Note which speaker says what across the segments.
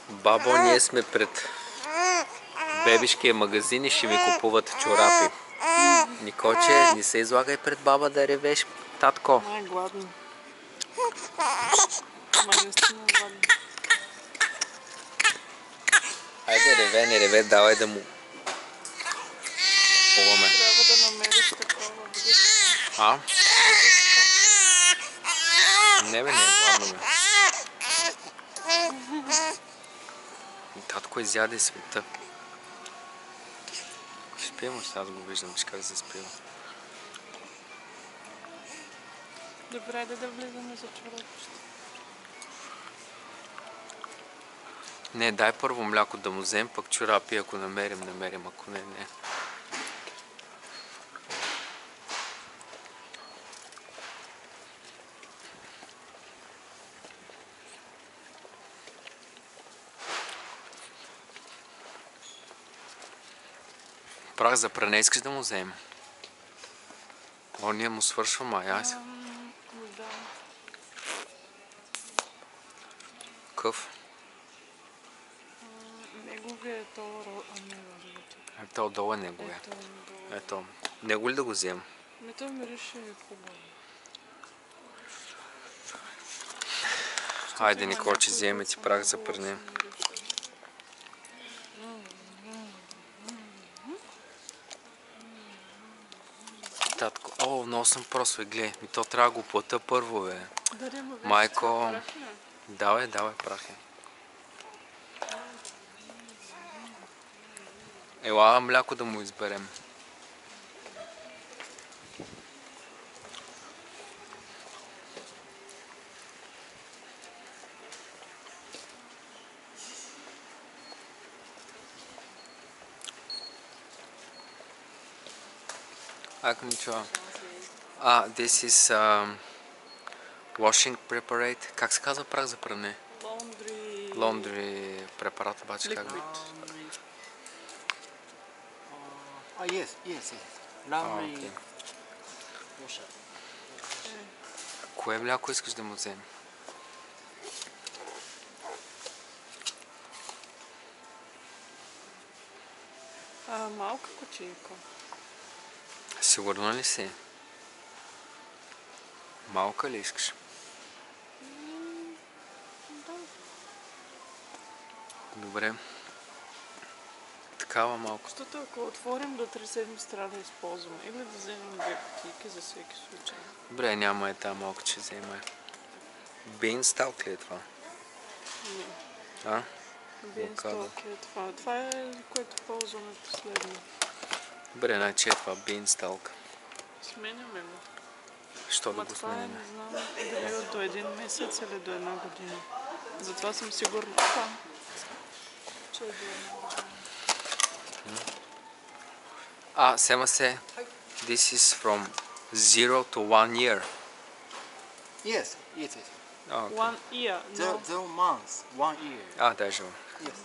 Speaker 1: Бабо, ние сме пред бебешкия магазин и ще ми купуват чорапи. Николче, не се излагай пред баба да ревеш, татко.
Speaker 2: Май гладно. Ама наистина гладно.
Speaker 1: Айде, реве, не реве, давай да му купуваме.
Speaker 2: Трябва да намериш такова.
Speaker 1: А? Не бе, не е гладно бе. Татко изяде света. Спива му, аз го виждам, виж как се спива.
Speaker 2: Добре, да влизаме за чорапчета.
Speaker 1: Не, дай първо мляко да му взем, пък чорапи, ако намерим, ако не, не. Прах за пране искаш да му вземем? О, ние му свършва май, айде.
Speaker 2: Да.
Speaker 1: Къв?
Speaker 2: Неговия е то...
Speaker 1: Ето, долу е неговия. Ето, него ли да го вземем?
Speaker 2: Не, той мирише хубаво.
Speaker 1: Айде, Николче, вземе ти прах за пране. Татко, о, много съм просве, гледай, ми то трябва да го плата първо, бе. Майко, давай, прахе. Ела мляко да му изберем. Коничуа. This is washing preparate. Как се казва прах за пране? Laundry препарат, обаче как бе?
Speaker 3: Yes. Laundry.
Speaker 1: Кое мляко искаш да му вземем?
Speaker 2: Малка кучийка.
Speaker 1: Сигурно ли си? Малка ли искаш?
Speaker 2: Да.
Speaker 1: Добре. Такава малко.
Speaker 2: Защото ако отворим до 3 седмици трябва да използваме. Или да вземем 2 кутийки за всеки случай.
Speaker 1: Добре, няма тази малка, че взема. Бейнсталк ли е това?
Speaker 2: Не. Бейнсталк е това. Това е, което ползваме последно.
Speaker 1: Добре, значи е това бейнсталк.
Speaker 2: Сменяме го.
Speaker 1: Що да го
Speaker 2: това е,
Speaker 1: сменяме?
Speaker 2: не знам дали до 1 месец или до 1 година. Затова съм сигурна, че е до 1 година.
Speaker 1: Сема се. This is from 0 to 1 year.
Speaker 3: Yes.
Speaker 1: Okay.
Speaker 2: 1 year, no.
Speaker 3: 0 months, 1 year.
Speaker 1: Даже.
Speaker 3: Yes.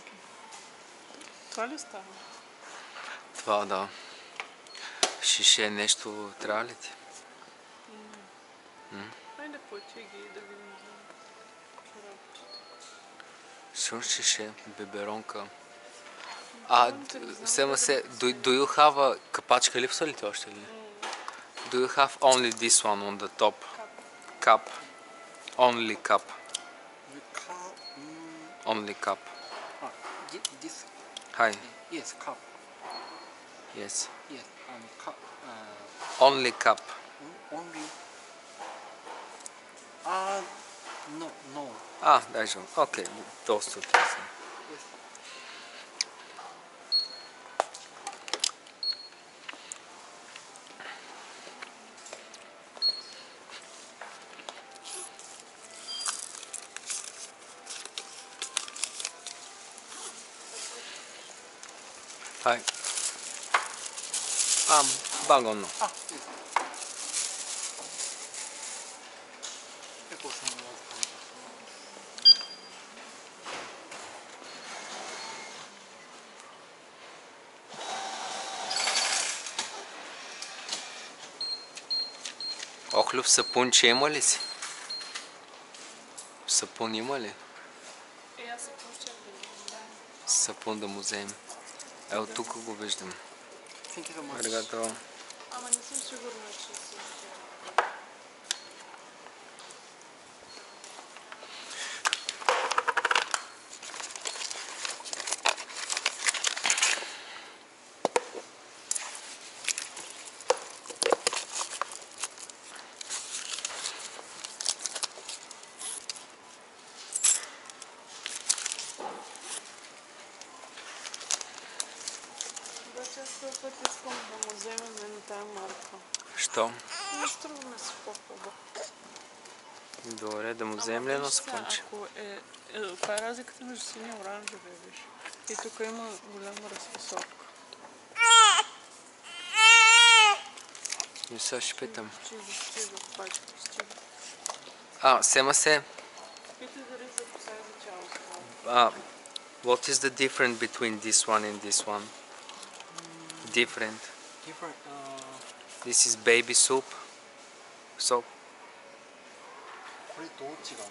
Speaker 2: Това ли става?
Speaker 1: Това да. Шише нещо трябва ли ти?
Speaker 2: Хайде плати ги и да видим за чорапчета.
Speaker 1: Сигурно шише, биберонка. Сема се, do you have a капачка, липсва ли ти още ли? Do you have only this one on the top? Cup. Only cup. Only cup.
Speaker 3: This.
Speaker 1: Hi.
Speaker 3: Yes, cup.
Speaker 1: Yes.
Speaker 3: Yes, cup.
Speaker 1: Only cup.
Speaker 3: Only. No.
Speaker 1: Даже. Окей, доста отлично. Хай. Багонно. Охлюв сапун, че има ли си? Сапун има ли?
Speaker 2: аз се пущах да го.
Speaker 1: Сапун да му вземем. Ето тук го виждам.
Speaker 3: Thank you so much.
Speaker 1: Аригато.
Speaker 2: Ама не съм сигурна, че си. Вече аз този път искам да му вземем на тая марка.
Speaker 1: Що?
Speaker 2: Не струва ми се по-хубаво.
Speaker 1: Добре, да му вземем ли едно спънче?
Speaker 2: Ако това е разликата между синя и оранжевия, виж. И тук има голяма разфасовка.
Speaker 1: И сега ще питам.
Speaker 2: Стига, пачка, стига.
Speaker 1: Сема се.
Speaker 2: Питай дали за коса и за цяло.
Speaker 1: What is the difference between this one and this one? Different.
Speaker 3: Different.
Speaker 1: This is baby soup. Soap.
Speaker 3: これどう違うんですか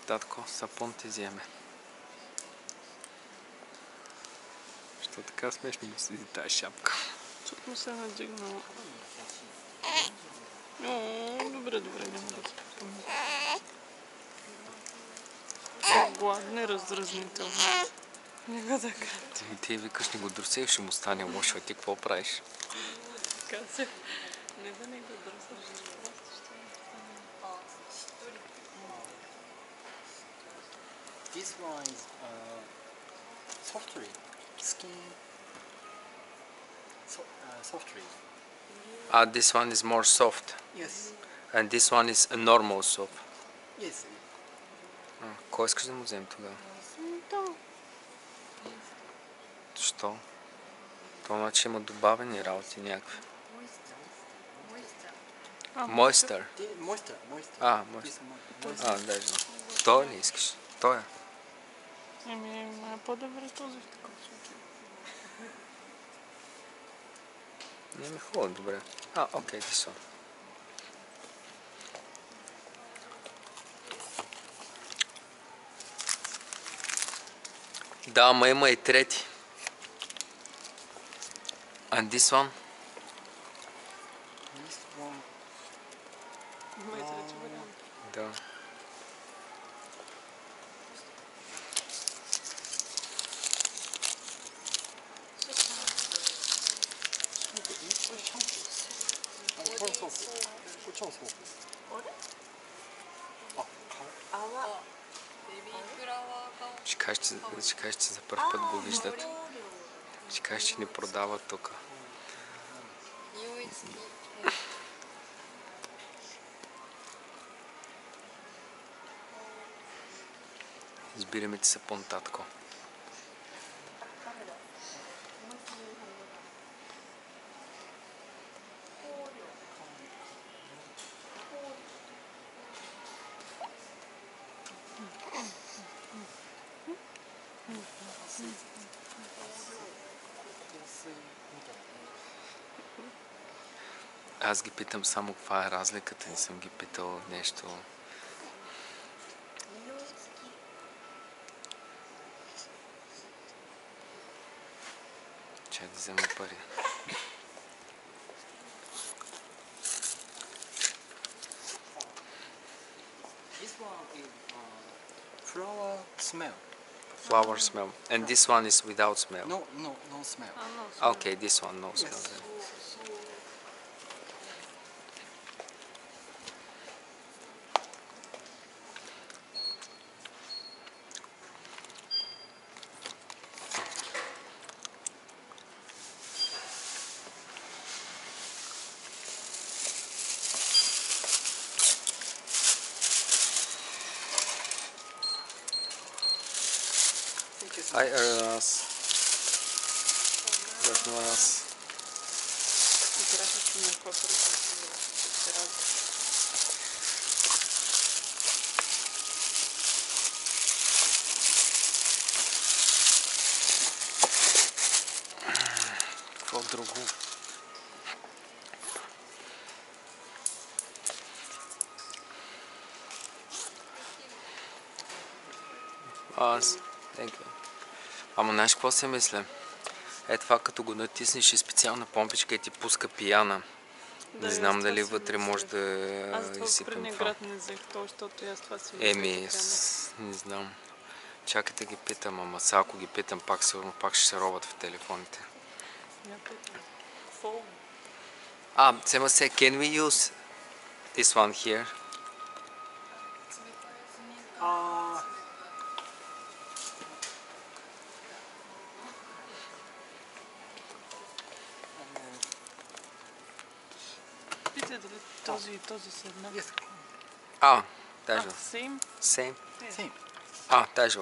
Speaker 3: ？Татко,
Speaker 1: сапун ти вземе. Що така смешно ми седи тази шапка?
Speaker 2: Тук му се е надигнал. Добре, няма да се питам. Гладни, раздразнителни. Не го да кажа.
Speaker 1: Ти викаш, не го друсей, ще му стане лошо. А ти какво правиш?
Speaker 2: Казах, не да не го дръсаш.
Speaker 3: This one is softly skin. Softly.
Speaker 1: This one is more soft.
Speaker 3: Yes.
Speaker 1: And this one is a normal soap.
Speaker 3: Yes.
Speaker 1: Кой искаш да му вземем тогава? Що? То значи има добавени работи някакви. Moisture.
Speaker 3: Moisture.
Speaker 1: Moisture. Даже. Той ли искаш? Той е.
Speaker 2: Е по-добре този в такъв случай.
Speaker 1: Не ми хубаво, добре. Окей, this one. Да, ама има и трети. And this one?
Speaker 3: This one.
Speaker 2: Има и трети вариант.
Speaker 1: Да.
Speaker 3: Which one's soap?
Speaker 4: 泡ベビーフラワーが
Speaker 1: Ще кажеш, че за първ път го виждат. Ще кажеш, че ни продават тук.
Speaker 4: 匂い付き
Speaker 1: Избираме ти сапун, татко. Аз ги питам само каква е разликата, не съм ги питал нещо. Чай да взема пари.
Speaker 3: This one is flower smell.
Speaker 1: Flower smell. And this one is without smell.
Speaker 3: No smell.
Speaker 1: Okay, this one no smell.
Speaker 3: Yes.
Speaker 1: Then. Hi, Eras. Нас.
Speaker 2: Интересно, че ми е по-трудно.
Speaker 1: Какво друго. Аз. Ама знаеш какво се мисля? Е това като го натиснеш и специална помпичка и ти пуска пияна.
Speaker 2: Да,
Speaker 1: Не
Speaker 2: и
Speaker 1: знам
Speaker 2: аз
Speaker 1: дали
Speaker 2: това си
Speaker 1: вътре
Speaker 2: мислех.
Speaker 1: може да
Speaker 2: Аз това
Speaker 1: изсипем
Speaker 2: предния
Speaker 1: това.
Speaker 2: град не взех то, защото и аз това си
Speaker 1: Еми,
Speaker 2: мислех.
Speaker 1: не знам. Чакай да ги питам, ама сега ако ги питам, пак сигурно пак ще се робят в телефоните.
Speaker 2: Я питам. Фол.
Speaker 1: Сема се, can we use this one here?
Speaker 2: Питай дали този и този са еднакви.
Speaker 3: Yes.
Speaker 1: Даже.
Speaker 2: Same?
Speaker 1: Same.
Speaker 3: Same.
Speaker 1: Даже.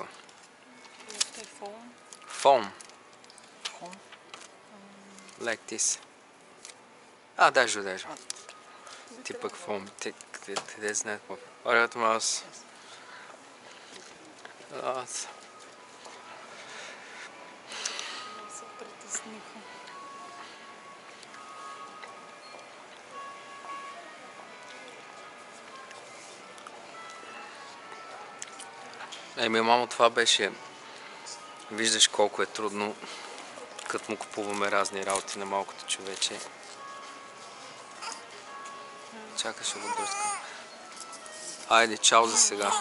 Speaker 2: Este е фол.
Speaker 1: Foam.
Speaker 3: Home.
Speaker 1: Like this. Даже. Ти пък foam. Те знаят какво. Орят маус.
Speaker 2: Много се притесниха.
Speaker 1: Еми, мамо, това беше... Виждаш колко е трудно, като му купуваме разни работи на малкото човече. Чакай, ще го дръскам. Айде, чао за сега.